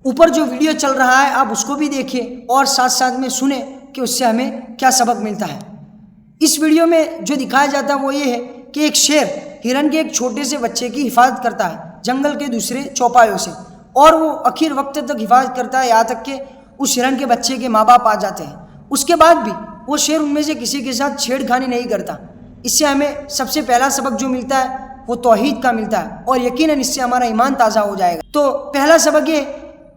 اوپر جو ویڈیو چل رہا ہے آپ اس کو بھی دیکھیں اور ساتھ ساتھ میں سنیں کہ اس سے ہمیں کیا سبق ملتا ہے۔ اس ویڈیو میں جو دکھایا جاتا ہے وہ یہ ہے کہ ایک شیر ہرن کے ایک چھوٹے سے بچے کی حفاظت کرتا ہے جنگل کے دوسرے چوپایوں سے، اور وہ آخر وقت تک حفاظت کرتا ہے، یہاں تک کہ اس ہرن کے بچے کے ماں باپ آ جاتے ہیں۔ اس کے بعد بھی وہ شیر ان میں سے کسی کے ساتھ چھیڑ کھانی نہیں کرتا۔ اس سے ہمیں سب سے پہلا سبق جو ملتا ہے وہ توحید کا ملتا ہے، اور یقیناً اس سے ہمارا ایمان تازہ ہو جائے گا۔ تو پہلا سبق یہ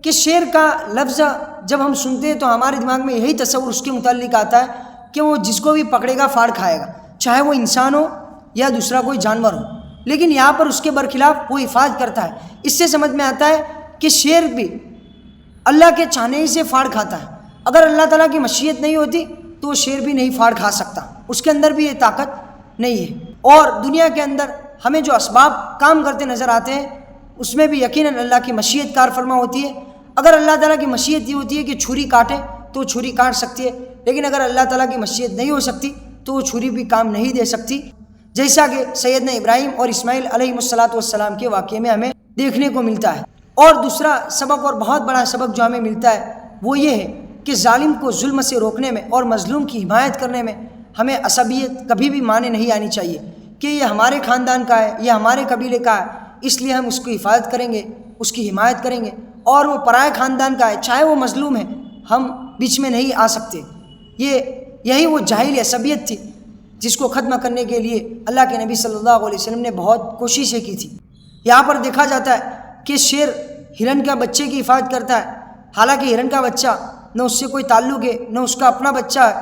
کہ شیر کا لفظ جب ہم سنتے ہیں تو ہمارے دماغ میں یہی تصور اس کے متعلق آتا ہے کہ وہ جس کو بھی پکڑے گا پھاڑ کھائے گا، چاہے وہ انسان ہو یا دوسرا کوئی جانور ہو۔ لیکن یہاں پر اس کے برخلاف وہ حفاظت کرتا ہے۔ اس سے سمجھ میں آتا ہے کہ شیر بھی اللہ کے چاہنے ہی سے پھاڑ کھاتا ہے۔ اگر اللہ تعالیٰ کی مشیت نہیں ہوتی تو وہ شیر بھی نہیں پھاڑ کھا سکتا، اس کے اندر بھی یہ طاقت نہیں ہے۔ اور دنیا کے اندر ہمیں جو اسباب کام کرتے نظر آتے ہیں اس میں بھی یقیناً اللہ کی مشیت کار فرما ہوتی ہے۔ اگر اللہ تعالیٰ کی مشیت یہ ہوتی ہے کہ چھری کاٹے تو وہ چھری کاٹ سکتی ہے، لیکن اگر اللہ تعالیٰ کی مشیت نہیں ہو سکتی تو وہ چھری بھی کام نہیں دے سکتی، جیسا کہ سیدنا ابراہیم اور اسماعیل علیہ السلام کے واقعے میں ہمیں دیکھنے کو ملتا ہے۔ اور دوسرا سبق اور بہت بڑا سبق جو ہمیں ملتا ہے وہ یہ ہے کہ ظالم کو ظلم سے روکنے میں اور مظلوم کی حمایت کرنے میں ہمیں عصبیت کبھی بھی مانے نہیں آنی چاہیے کہ یہ ہمارے خاندان کا ہے، یہ ہمارے قبیلے کا ہے، اس لیے ہم اس کی حفاظت کریں گے، اس کی حمایت کریں گے، اور وہ پرائے خاندان کا ہے چاہے وہ مظلوم ہے، ہم بیچ میں نہیں آ سکتے۔ یہی وہ جاہلی عصبیت تھی جس کو ختم کرنے کے لیے اللہ کے نبی صلی اللہ علیہ وسلم نے بہت کوششیں کی تھی۔ یہاں پر دیکھا جاتا ہے کہ شیر ہرن کا بچے کی حفاظت کرتا ہے، حالانکہ ہرن کا بچہ نہ اس سے کوئی تعلق ہے، نہ اس کا اپنا بچہ ہے،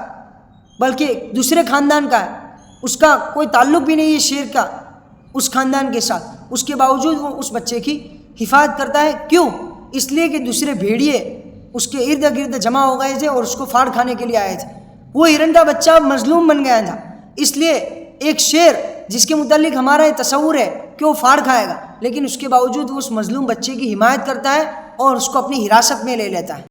بلکہ دوسرے خاندان کا ہے، اس کا کوئی تعلق بھی نہیں ہے شیر کا اس خاندان کے ساتھ۔ اس کے باوجود وہ اس بچے کی حفاظت کرتا ہے، کیوں؟ اس لیے کہ دوسرے بھیڑیے اس کے ارد گرد جمع ہو گئے تھے اور اس کو پھاڑ کھانے کے لیے آئے تھے۔ وہ ہرن کا بچہ مظلوم بن گیا تھا، اس لیے ایک شیر جس کے متعلق ہمارا یہ تصور ہے کہ وہ پھاڑ کھائے گا، لیکن اس کے باوجود وہ اس مظلوم بچے کی حمایت کرتا ہے اور اس کو اپنی حراست میں لے لیتا ہے۔